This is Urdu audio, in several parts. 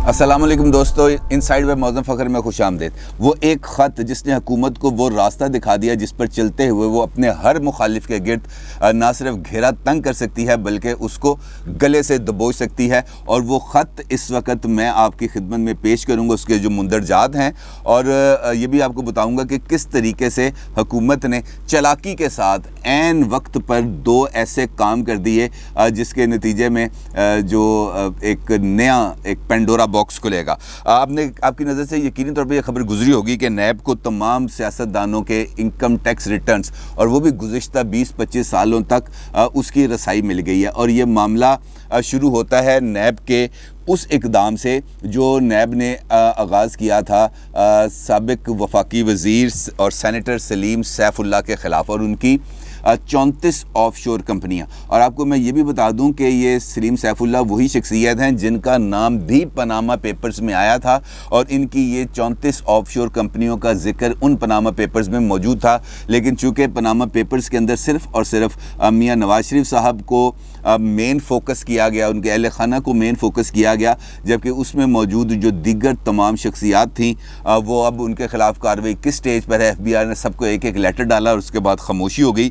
السلام علیکم دوستو، انسائیڈ ویب موزم فخر میں خوش آمدید۔ وہ ایک خط جس نے حکومت کو وہ راستہ دکھا دیا جس پر چلتے ہوئے وہ اپنے ہر مخالف کے گرد نہ صرف گھیرا تنگ کر سکتی ہے بلکہ اس کو گلے سے دبوچ سکتی ہے، اور وہ خط اس وقت میں آپ کی خدمت میں پیش کروں گا، اس کے جو مندرجات ہیں، اور یہ بھی آپ کو بتاؤں گا کہ کس طریقے سے حکومت نے چالاکی کے ساتھ عین وقت پر دو ایسے کام کر دیے جس کے نتیجے میں جو ایک پینڈورا باکس کھلے گا۔ آپ کی نظر سے یقینی طور پہ یہ خبر گزری ہوگی کہ نیب کو تمام سیاستدانوں کے انکم ٹیکس ریٹرنز، اور وہ بھی گزشتہ 20-25 سالوں تک اس کی رسائی مل گئی ہے، اور یہ معاملہ شروع ہوتا ہے نیب کے اس اقدام سے جو نیب نے آغاز کیا تھا سابق وفاقی وزیر اور سینیٹر سلیم سیف اللہ کے خلاف، اور ان کی 34 آف شور کمپنیاں۔ اور آپ کو میں یہ بھی بتا دوں کہ یہ سلیم سیف اللہ وہی شخصیت ہیں جن کا نام بھی پاناما پیپرز میں آیا تھا، اور ان کی یہ 34 آف شور کمپنیوں کا ذکر ان پاناما پیپرز میں موجود تھا، لیکن چونکہ پاناما پیپرز کے اندر صرف اور صرف میاں نواز شریف صاحب کو مین فوکس کیا گیا، ان کے اہل خانہ کو مین فوکس کیا گیا، جبکہ اس میں موجود جو دیگر تمام شخصیات تھیں وہ اب ان کے خلاف کارروائی کس سٹیج پر ہے۔ ایف بی آر نے سب کو ایک ایک لیٹر ڈالا اور اس کے بعد خاموشی ہو گئی،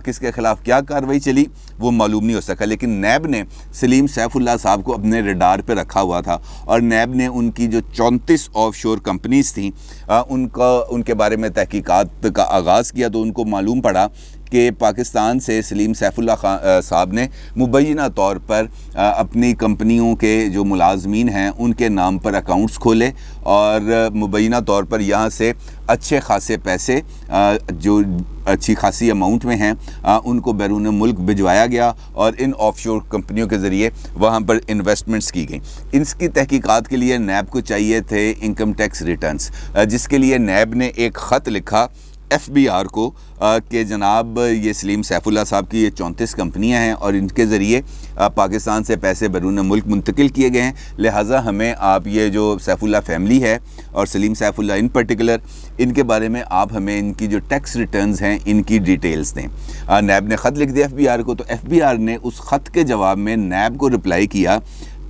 کس کے خلاف کیا کارروائی چلی وہ معلوم نہیں ہو سکا، لیکن نیب نے سلیم سیف اللہ صاحب کو اپنے ریڈار پہ رکھا ہوا تھا، اور نیب نے ان کی جو 34 آف شور کمپنیز تھیں ان کے بارے میں تحقیقات کا آغاز کیا، تو ان کو معلوم پڑا کہ پاکستان سے سلیم سیف اللہ صاحب نے مبینہ طور پر اپنی کمپنیوں کے جو ملازمین ہیں ان کے نام پر اکاؤنٹس کھولے، اور مبینہ طور پر یہاں سے اچھے خاصے پیسے جو اچھی خاصی اماؤنٹ میں ہیں ان کو بیرون ملک بھجوایا گیا، اور ان آف شور کمپنیوں کے ذریعے وہاں پر انویسٹمنٹس کی گئیں۔ اس کی تحقیقات کے لیے نیب کو چاہیے تھے انکم ٹیکس ریٹرنز، جس کے لیے نیب نے ایک خط لکھا ایف بی آر کو کہ جناب یہ سلیم سیف اللہ صاحب کی یہ 34 کمپنیاں ہیں اور ان کے ذریعے پاکستان سے پیسے بیرون ملک منتقل کیے گئے ہیں، لہٰذا ہمیں آپ یہ جو سیف اللہ فیملی ہے اور سلیم سیف اللہ ان پرٹیکولر، ان کے بارے میں آپ ہمیں ان کی جو ٹیکس ریٹرنز ہیں ان کی ڈیٹیلز دیں۔ نیب نے خط لکھ دیا ایف بی آر کو، تو ایف بی آر نے اس خط کے جواب میں نیب کو رپلائی کیا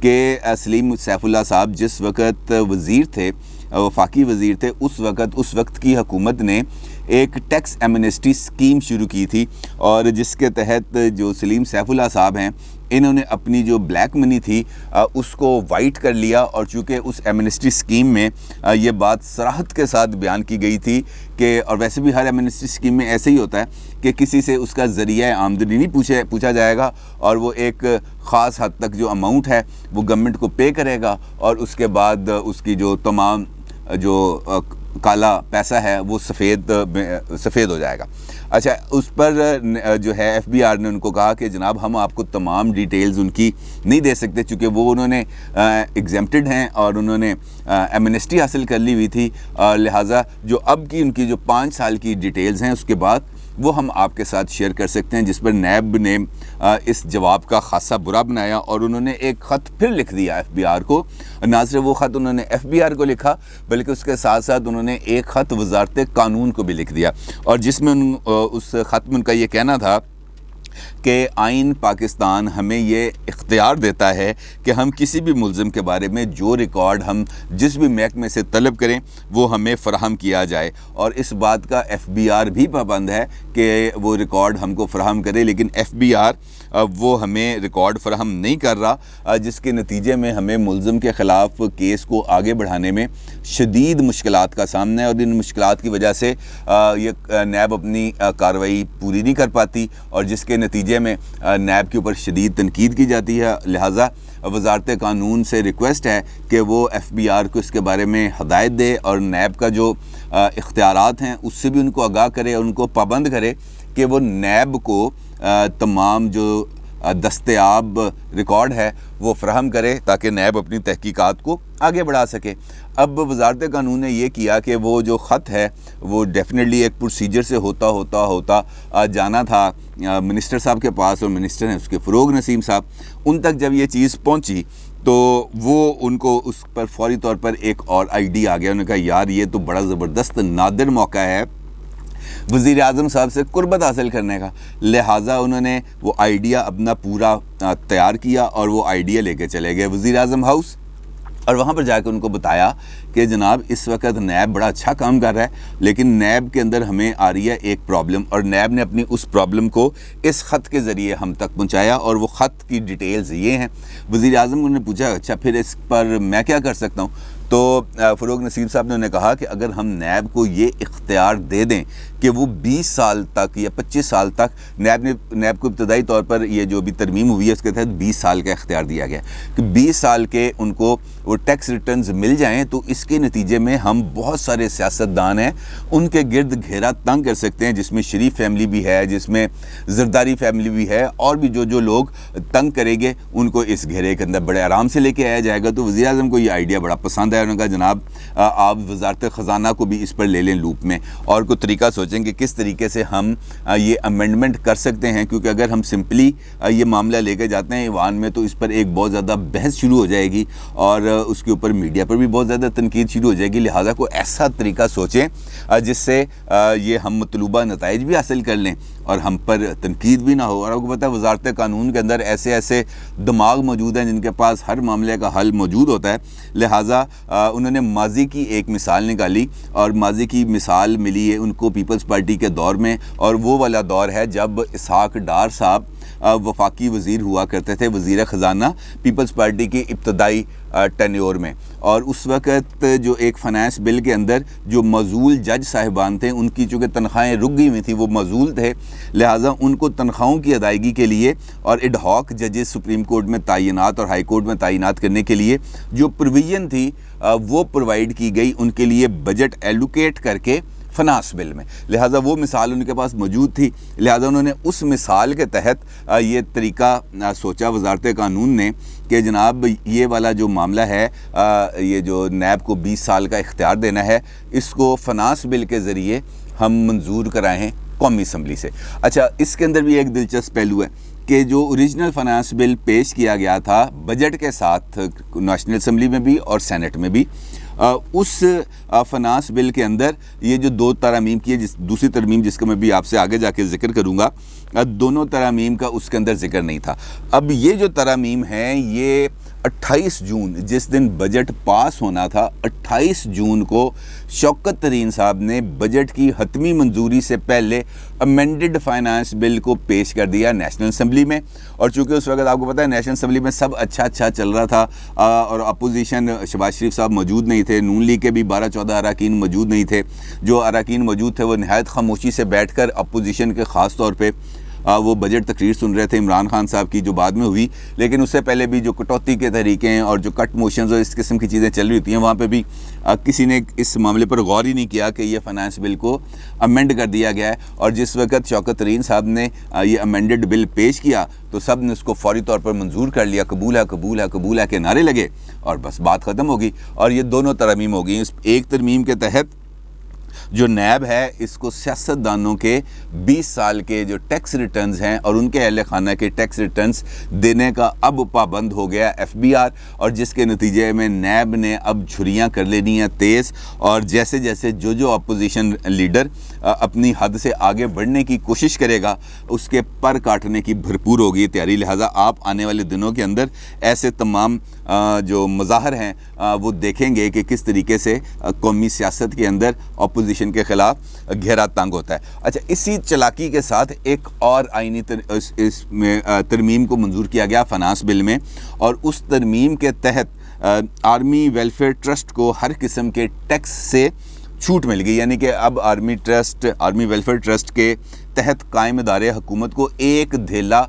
کہ سلیم سیف اللہ صاحب جس وقت وزیر تھے، وفاقی وزیر تھے، اس وقت کی حکومت نے ایک ٹیکس ایمنسٹی اسکیم شروع کی تھی، اور جس کے تحت جو سلیم سیف اللہ صاحب ہیں انہوں نے اپنی جو بلیک منی تھی اس کو وائٹ کر لیا، اور چونکہ اس ایمنسٹی اسکیم میں یہ بات صراحت کے ساتھ بیان کی گئی تھی کہ، اور ویسے بھی ہر ایمنسٹی اسکیم میں ایسے ہی ہوتا ہے کہ کسی سے اس کا ذریعہ آمدنی نہیں پوچھا جائے گا، اور وہ ایک خاص حد تک جو اماؤنٹ ہے وہ گورنمنٹ کو پے کرے گا، اور اس کے بعد اس کی جو تمام جو کالا پیسہ ہے وہ سفید ہو جائے گا۔ اچھا، اس پر جو ہے ایف بی آر نے ان کو کہا کہ جناب ہم آپ کو تمام ڈیٹیلز ان کی نہیں دے سکتے، چونکہ وہ انہوں نے ایگزیمپٹڈ ہیں اور انہوں نے ایمنسٹی حاصل کر لی ہوئی تھی، لہٰذا جو اب کی ان کی جو 5 سال کی ڈیٹیلز ہیں اس کے بعد وہ ہم آپ کے ساتھ شیئر کر سکتے ہیں، جس پر نیب نے اس جواب کا خاصا برا بنایا، اور انہوں نے ایک خط پھر لکھ دیا ایف بی آر کو۔ نہ صرف وہ خط انہوں نے ایف بی آر کو لکھا بلکہ اس کے ساتھ ساتھ انہوں نے ایک خط وزارت قانون کو بھی لکھ دیا، اور جس میں اس خط میں ان کا یہ کہنا تھا کہ آئین پاکستان ہمیں یہ اختیار دیتا ہے کہ ہم کسی بھی ملزم کے بارے میں جو ریکارڈ ہم جس بھی محکمے سے طلب کریں وہ ہمیں فراہم کیا جائے، اور اس بات کا ایف بی آر بھی پابند ہے کہ وہ ریکارڈ ہم کو فراہم کرے، لیکن ایف بی آر وہ ہمیں ریکارڈ فراہم نہیں کر رہا، جس کے نتیجے میں ہمیں ملزم کے خلاف کیس کو آگے بڑھانے میں شدید مشکلات کا سامنا ہے، اور ان مشکلات کی وجہ سے یہ نیب اپنی کارروائی پوری نہیں کر پاتی، اور جس کے نتیجے میں نیب کے اوپر شدید تنقید کی جاتی ہے۔ لہٰذا وزارت قانون سے ریکویسٹ ہے کہ وہ ایف بی آر کو اس کے بارے میں ہدایت دے، اور نیب کا جو اختیارات ہیں اس سے بھی ان کو آگاہ کرے اور ان کو پابند کرے کہ وہ نیب کو تمام جو دستیاب ریکارڈ ہے وہ فراہم کرے تاکہ نیب اپنی تحقیقات کو آگے بڑھا سکے۔ اب وزارت قانون نے یہ کیا کہ وہ جو خط ہے وہ ڈیفینیٹلی ایک پروسیجر سے ہوتا جانا تھا منسٹر صاحب کے پاس، اور منسٹر ہیں اس کے فروغ نسیم صاحب، ان تک جب یہ چیز پہنچی تو وہ ان کو اس پر فوری طور پر ایک اور آئیڈیا آ گیا، انہوں نے کہا یار یہ تو بڑا زبردست نادر موقع ہے وزیر اعظم صاحب سے قربت حاصل کرنے کا، لہٰذا انہوں نے وہ آئیڈیا اپنا پورا تیار کیا اور وہ آئیڈیا لے کے چلے گئے وزیر اعظم ہاؤس، اور وہاں پر جا کے ان کو بتایا کہ جناب اس وقت نیب بڑا اچھا کام کر رہا ہے، لیکن نیب کے اندر ہمیں آ رہی ہے ایک پرابلم، اور نیب نے اپنی اس پرابلم کو اس خط کے ذریعے ہم تک پہنچایا، اور وہ خط کی ڈیٹیلز یہ ہیں۔ وزیر اعظم نے پوچھا اچھا پھر اس پر میں کیا کر سکتا ہوں؟ تو فروغ نصیر صاحب نے انہیں کہا کہ اگر ہم نیب کو یہ اختیار دے دیں کہ وہ 20 سال تک یا 25 سال تک، نیب کو ابتدائی طور پر یہ جو بھی ترمیم ہوئی ہے اس کے تحت 20 سال کا اختیار دیا گیا کہ 20 سال کے ان کو وہ ٹیکس ریٹرنز مل جائیں، تو اس کے نتیجے میں ہم بہت سارے سیاستدان ہیں ان کے گرد گھیرا تنگ کر سکتے ہیں، جس میں شریف فیملی بھی ہے، جس میں زرداری فیملی بھی ہے، اور بھی جو لوگ تنگ کریں گے ان کو اس گھیرے کے اندر بڑے آرام سے لے کے آیا جائے گا۔ تو وزیر اعظم کو یہ آئیڈیا بڑا پسند ہے، انہوں نے کہا جناب آپ وزارت خزانہ کو بھی اس پر لے لیں لوپ میں، اور کوئی طریقہ سوچیں کہ کس طریقے سے ہم یہ امینڈمنٹ کر سکتے ہیں، کیونکہ اگر ہم سمپلی یہ معاملہ لے کے جاتے ہیں ایوان میں تو اس پر ایک بہت زیادہ بحث شروع ہو جائے گی، اور اس کے اوپر میڈیا پر بھی بہت زیادہ تنقید شروع ہو جائے گی، لہٰذا کوئی ایسا طریقہ سوچیں جس سے یہ ہم مطلوبہ نتائج بھی حاصل کر لیں اور ہم پر تنقید بھی نہ ہو۔ اور آپ کو پتہ ہے وزارت قانون کے اندر ایسے دماغ موجود ہیں جن کے پاس ہر معاملے کا حل موجود ہوتا ہے، لہٰذا انہوں نے ماضی کی ایک مثال نکالی، اور ماضی کی مثال ملی ہے ان کو پیپلز پارٹی کے دور میں، اور وہ والا دور ہے جب اسحاق ڈار صاحب وفاقی وزیر ہوا کرتے تھے، وزیر خزانہ پیپلز پارٹی کی ابتدائی ٹینیور میں، اور اس وقت جو ایک فنانس بل کے اندر جو معزول جج صاحبان تھے ان کی چونکہ تنخواہیں رک گئی ہوئی تھیں، وہ معزول تھے، لہٰذا ان کو تنخواہوں کی ادائیگی کے لیے اور ایڈ ہاک ججز سپریم کورٹ میں تعینات اور ہائی کورٹ میں تعینات کرنے کے لیے جو پروویژن تھی وہ پرووائڈ کی گئی ان کے لیے بجٹ ایلوکیٹ کر کے فنانس بل میں، لہٰذا وہ مثال ان کے پاس موجود تھی، لہٰذا انہوں نے اس مثال کے تحت یہ طریقہ سوچا وزارت قانون نے کہ جناب یہ والا جو معاملہ ہے، یہ جو نیب کو 20 سال کا اختیار دینا ہے، اس کو فنانس بل کے ذریعے ہم منظور کرائیں ہیں قومی اسمبلی سے۔ اچھا اس کے اندر بھی ایک دلچسپ پہلو ہے کہ جو اوریجنل فنانس بل پیش کیا گیا تھا بجٹ کے ساتھ نیشنل اسمبلی میں بھی اور سینٹ میں بھی، اس فنانس بل کے اندر یہ جو دو ترامیم کی ہے، دوسری ترمیم جس کا میں بھی آپ سے آگے جا کے ذکر کروں گا، دونوں ترامیم کا اس کے اندر ذکر نہیں تھا۔ اب یہ جو ترامیم ہیں یہ 28 جون جس دن بجٹ پاس ہونا تھا، 28 جون کو شوکت ترین صاحب نے بجٹ کی حتمی منظوری سے پہلے امینڈڈ فائنانس بل کو پیش کر دیا نیشنل اسمبلی میں، اور چونکہ اس وقت آپ کو پتہ ہے نیشنل اسمبلی میں سب اچھا چل رہا تھا، اور اپوزیشن شہباز شریف صاحب موجود نہیں تھے، نون لیگ کے بھی 12-14 اراکین موجود نہیں تھے، جو اراکین موجود تھے وہ نہایت خاموشی سے بیٹھ کر اپوزیشن کے خاص طور پہ وہ بجٹ تقریر سن رہے تھے عمران خان صاحب کی جو بعد میں ہوئی، لیکن اس سے پہلے بھی جو کٹوتی کے طریقے ہیں اور جو کٹ موشنز اور اس قسم کی چیزیں چل رہی ہوتی ہیں وہاں پہ بھی کسی نے اس معاملے پر غور ہی نہیں کیا کہ یہ فنانس بل کو امینڈ کر دیا گیا ہے، اور جس وقت شوکت ترین صاحب نے یہ امینڈڈ بل پیش کیا تو سب نے اس کو فوری طور پر منظور کر لیا، قبول ہے قبول ہے قبول ہے کے نعرے لگے، اور بس بات ختم ہو گئی، اور یہ دونوں ترامیم ہو گئی۔ اس ایک ترمیم کے تحت جو نیب ہے اس کو سیاستدانوں کے 20 سال کے جو ٹیکس ریٹرنز ہیں اور ان کے اہل خانہ کے ٹیکس ریٹرنز دینے کا اب پابند ہو گیا ایف بی آر، اور جس کے نتیجے میں نیب نے اب چھریاں کر لینی ہیں تیز، اور جیسے جیسے جو اپوزیشن لیڈر اپنی حد سے آگے بڑھنے کی کوشش کرے گا اس کے پر کاٹنے کی بھرپور ہوگی تیاری، لہٰذا آپ آنے والے دنوں کے اندر ایسے تمام جو مظاہر ہیں وہ دیکھیں گے کہ کس طریقے سے قومی سیاست کے اندر اپوزیشن کے خلاف گھیرا تنگ ہوتا ہے۔ اچھا اسی چلاکی کے ساتھ ایک اور آئینی اس میں ترمیم کو منظور کیا گیا فنانس بل میں، اور اس ترمیم کے تحت آرمی ویلفیئر ٹرسٹ کو ہر قسم کے ٹیکس سے چھوٹ مل گئی، یعنی کہ اب آرمی ویلفیئر ٹرسٹ کے تحت قائم ادارے حکومت کو ایک دھیلا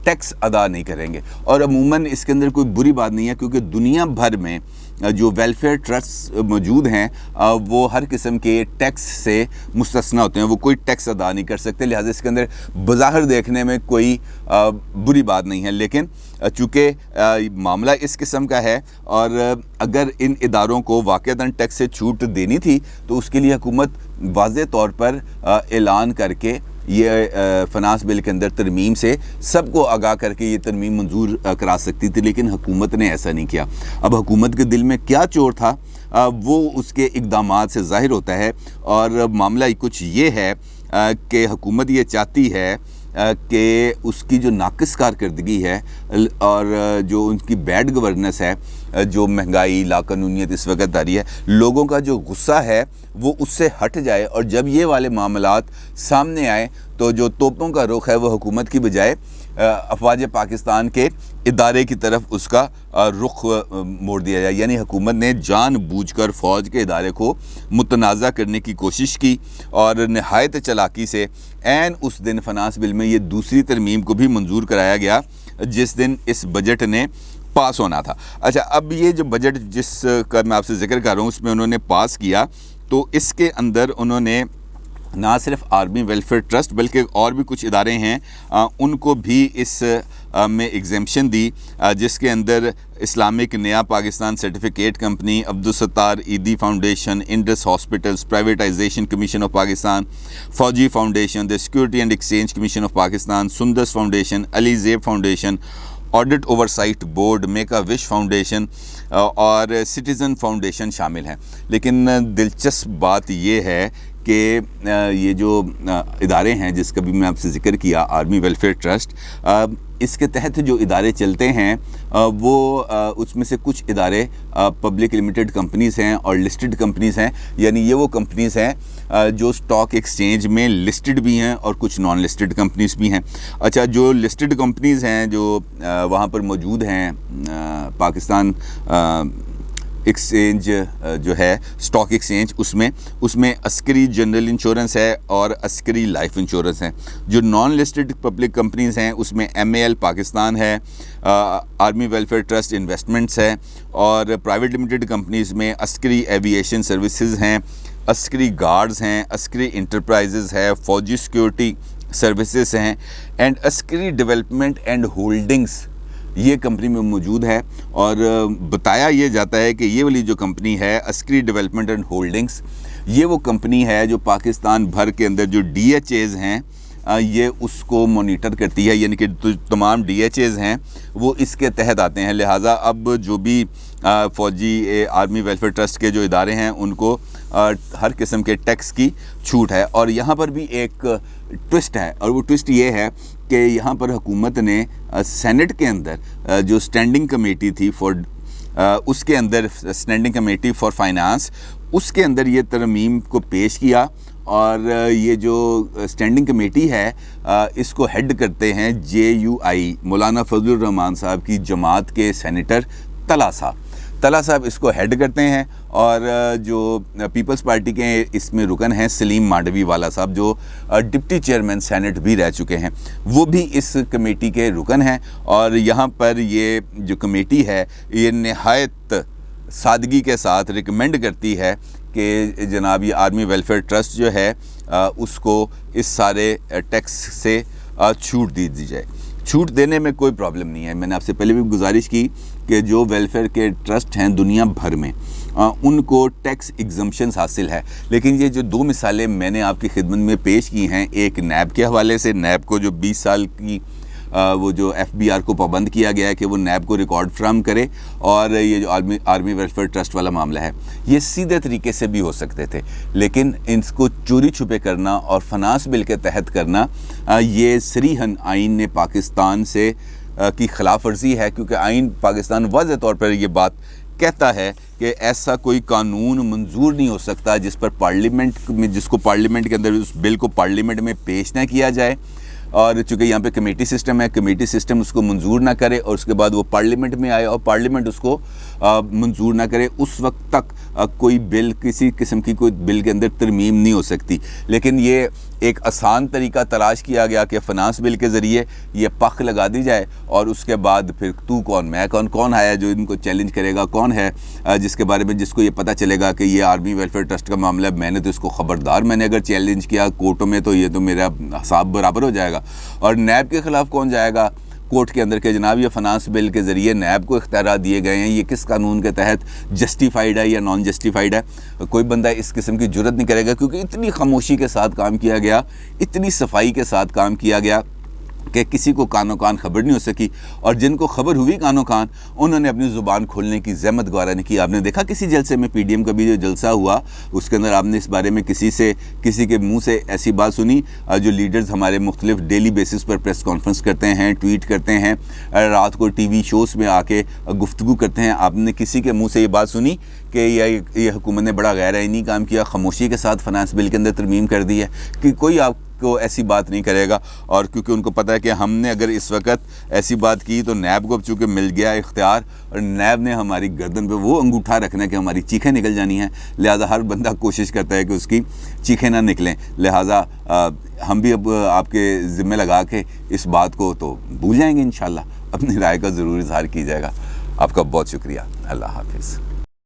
ٹیکس ادا نہیں کریں گے، اور عموماً اس کے اندر کوئی بری بات نہیں ہے کیونکہ دنیا بھر میں جو ویلفیئر ٹرسٹ موجود ہیں وہ ہر قسم کے ٹیکس سے مستثنیٰ ہوتے ہیں، وہ کوئی ٹیکس ادا نہیں کر سکتے، لہٰذا اس کے اندر بظاہر دیکھنے میں کوئی بری بات نہیں ہے، لیکن چونکہ معاملہ اس قسم کا ہے اور اگر ان اداروں کو واقعتاً ٹیکس سے چھوٹ دینی تھی تو اس کے لیے حکومت واضح طور پر اعلان کر کے یہ فنانس بل کے اندر ترمیم سے سب کو آگاہ کر کے یہ ترمیم منظور کرا سکتی تھی، لیکن حکومت نے ایسا نہیں کیا۔ اب حکومت کے دل میں کیا چور تھا وہ اس کے اقدامات سے ظاہر ہوتا ہے، اور معاملہ کچھ یہ ہے کہ حکومت یہ چاہتی ہے کہ اس کی جو ناقص کارکردگی ہے اور جو ان کی بیڈ گورننس ہے، جو مہنگائی لاقانونیت اس وقت آ رہی ہے، لوگوں کا جو غصہ ہے وہ اس سے ہٹ جائے، اور جب یہ والے معاملات سامنے آئیں تو جو توپوں کا رخ ہے وہ حکومت کی بجائے افواج پاکستان کے ادارے کی طرف اس کا رخ موڑ دیا جائے۔ یعنی حکومت نے جان بوجھ کر فوج کے ادارے کو متنازع کرنے کی کوشش کی، اور نہایت چلاکی سے عین اس دن فنانس بل میں یہ دوسری ترمیم کو بھی منظور کرایا گیا جس دن اس بجٹ نے پاس ہونا تھا۔ اچھا، اب یہ جو بجٹ جس کا میں آپ سے ذکر کر رہا ہوں اس میں انہوں نے پاس کیا، تو اس کے اندر انہوں نے نہ صرف آرمی ویلفیئر ٹرسٹ بلکہ اور بھی کچھ ادارے ہیں ان کو بھی اس میں ایگزیمپشن دی، جس کے اندر اسلامک نیا Pakistan certificate company, Abdul Sattar Edhi foundation, Indus hospitals, privatisation commission of Pakistan, Fauji foundation, the security and exchange commission of Pakistan, Sundus foundation, Ali Zeb foundation, audit oversight board, make a wish foundation اور سٹیزن فاؤنڈیشن شامل ہیں۔ لیکن دلچسپ بات یہ ہے کہ یہ جو ادارے ہیں جس کا بھی میں آپ سے ذکر کیا، آرمی ویلفیئر ٹرسٹ، اس کے تحت جو ادارے چلتے ہیں وہ اس میں سے کچھ ادارے پبلک لمیٹڈ کمپنیز ہیں اور لسٹڈ کمپنیز ہیں، یعنی یہ وہ کمپنیز ہیں جو سٹاک ایکسچینج میں لسٹڈ بھی ہیں اور کچھ نان لسٹڈ کمپنیز بھی ہیں۔ اچھا، جو لسٹڈ کمپنیز ہیں جو وہاں پر موجود ہیں، پاکستان ایکسچینج جو ہے سٹاک ایکسچینج، اس میں عسکری جنرل انشورنس ہے اور عسکری لائف انشورنس ہے۔ جو نان لسٹڈ پبلک کمپنیز ہیں اس میں MAL پاکستان ہے، آرمی ویلفیئر ٹرسٹ انویسٹمنٹس ہے، اور پرائیویٹ لمیٹڈ کمپنیز میں عسکری ایوییشن سروسز ہیں، عسکری گارڈز ہیں، عسکری انٹرپرائزز ہے، فوجی سیکورٹی سروسز ہیں، اینڈ عسکری ڈیولپمنٹ اینڈ ہولڈنگز یہ کمپنی میں موجود ہے۔ اور بتایا یہ جاتا ہے کہ یہ والی جو کمپنی ہے عسکری ڈیولپمنٹ اینڈ ہولڈنگز، یہ وہ کمپنی ہے جو پاکستان بھر کے اندر جو DHAs ہیں یہ اس کو مانیٹر کرتی ہے، یعنی کہ تمام DHAs ہیں وہ اس کے تحت آتے ہیں۔ لہٰذا اب جو بھی فوجی آرمی ویلفیئر ٹرسٹ کے جو ادارے ہیں ان کو ہر قسم کے ٹیکس کی چھوٹ ہے۔ اور یہاں پر بھی ایک ٹوسٹ ہے، اور وہ ٹوسٹ یہ ہے کہ یہاں پر حکومت نے سینٹ کے اندر جو اسٹینڈنگ کمیٹی تھی اس کے اندر اسٹینڈنگ کمیٹی فار فائنانس، اس کے اندر یہ ترمیم کو پیش کیا، اور یہ جو اسٹینڈنگ کمیٹی ہے اس کو ہیڈ کرتے ہیں JUI مولانا فضل الرحمان صاحب کی جماعت کے سینیٹر طلحہ صاحب اس کو ہیڈ کرتے ہیں، اور جو پیپلز پارٹی کے اس میں رکن ہیں سلیم مانڈوی والا صاحب جو ڈپٹی چیئرمین سینٹ بھی رہ چکے ہیں، وہ بھی اس کمیٹی کے رکن ہیں۔ اور یہاں پر یہ جو کمیٹی ہے یہ نہایت سادگی کے ساتھ ریکمینڈ کرتی ہے کہ جناب یہ آرمی ویلفیئر ٹرسٹ جو ہے اس کو اس سارے ٹیکس سے چھوٹ دی جائے۔ چھوٹ دینے میں کوئی پرابلم نہیں ہے۔ میں نے آپ سے پہلے بھی گزارش کی کہ جو ویلفیئر کے ٹرسٹ ہیں دنیا بھر میں ان کو ٹیکس ایگزمپشنز حاصل ہے، لیکن یہ جو دو مثالیں میں نے آپ کی خدمت میں پیش کی ہیں، ایک نیب کے حوالے سے، نیب کو جو 20 سال کی وہ جو FBR کو پابند کیا گیا ہے کہ وہ نیب کو ریکارڈ فراہم کرے، اور یہ جو آرمی ویلفیئر ٹرسٹ والا معاملہ ہے یہ سیدھے طریقے سے بھی ہو سکتے تھے، لیکن ان کو چوری چھپے کرنا اور فنانس بل کے تحت کرنا یہ صریحاً آئین نے پاکستان سے کی خلاف ورزی ہے، کیونکہ آئین پاکستان واضح طور پر یہ بات کہتا ہے کہ ایسا کوئی قانون منظور نہیں ہو سکتا جس پر پارلیمنٹ میں جس کو پارلیمنٹ کے اندر اس بل کو پارلیمنٹ میں پیش نہ کیا جائے، اور چونکہ یہاں پہ کمیٹی سسٹم ہے، کمیٹی سسٹم اس کو منظور نہ کرے اور اس کے بعد وہ پارلیمنٹ میں آئے اور پارلیمنٹ اس کو منظور نہ کرے، اس وقت تک کوئی بل کسی قسم کی کوئی بل کے اندر ترمیم نہیں ہو سکتی۔ لیکن یہ ایک آسان طریقہ تلاش کیا گیا کہ فنانس بل کے ذریعے یہ پخ لگا دی جائے، اور اس کے بعد پھر تو کون میں کون ہے جو ان کو چیلنج کرے گا، کون ہے جس کے بارے میں جس کو یہ پتہ چلے گا کہ یہ آرمی ویلفیئر ٹرسٹ کا معاملہ ہے، میں نے تو اس کو خبردار، میں نے اگر چیلنج کیا کورٹوں میں تو یہ تو میرا حساب برابر ہو جائے گا۔ اور نیب کے خلاف کون جائے گا کورٹ کے اندر کہ جناب یہ فنانس بل کے ذریعے نیب کو اختیارات دیے گئے ہیں، یہ کس قانون کے تحت جسٹیفائیڈ ہے یا نان جسٹیفائیڈ ہے؟ کوئی بندہ اس قسم کی جرت نہیں کرے گا، کیونکہ اتنی خاموشی کے ساتھ کام کیا گیا، اتنی صفائی کے ساتھ کام کیا گیا، کہ کسی کو کانوں کان خبر نہیں ہو سکی، اور جن کو خبر ہوئی کانوں کان انہوں نے اپنی زبان کھولنے کی زحمت گوارا نہیں کی۔ آپ نے دیکھا کسی جلسے میں پی ڈی ایم کا بھی جو جلسہ ہوا اس کے اندر آپ نے اس بارے میں کسی کے منہ سے ایسی بات سنی؟ جو لیڈرز ہمارے مختلف ڈیلی بیسس پر پریس کانفرنس کرتے ہیں، ٹویٹ کرتے ہیں، رات کو ٹی وی شوز میں آ کے گفتگو کرتے ہیں، آپ نے کسی کے منہ سے یہ بات سنی کہ یہ حکومت نے بڑا غیر آئینی کام کیا، خاموشی کے ساتھ فنانس بل کے اندر ترمیم کر دی ہے؟ کہ کوئی آپ کو ایسی بات نہیں کرے گا، اور کیونکہ ان کو پتہ ہے کہ ہم نے اگر اس وقت ایسی بات کی تو نیب کو چونکہ مل گیا اختیار، اور نیب نے ہماری گردن پہ وہ انگوٹھا رکھنا ہے کہ ہماری چیخیں نکل جانی ہیں، لہٰذا ہر بندہ کوشش کرتا ہے کہ اس کی چیخیں نہ نکلیں، لہٰذا ہم بھی اب آپ کے ذمہ لگا کے اس بات کو تو بھول جائیں گے انشاءاللہ، اپنی رائے کا ضرور اظہار کی جائے گا۔ آپ کا بہت شکریہ، اللہ حافظ۔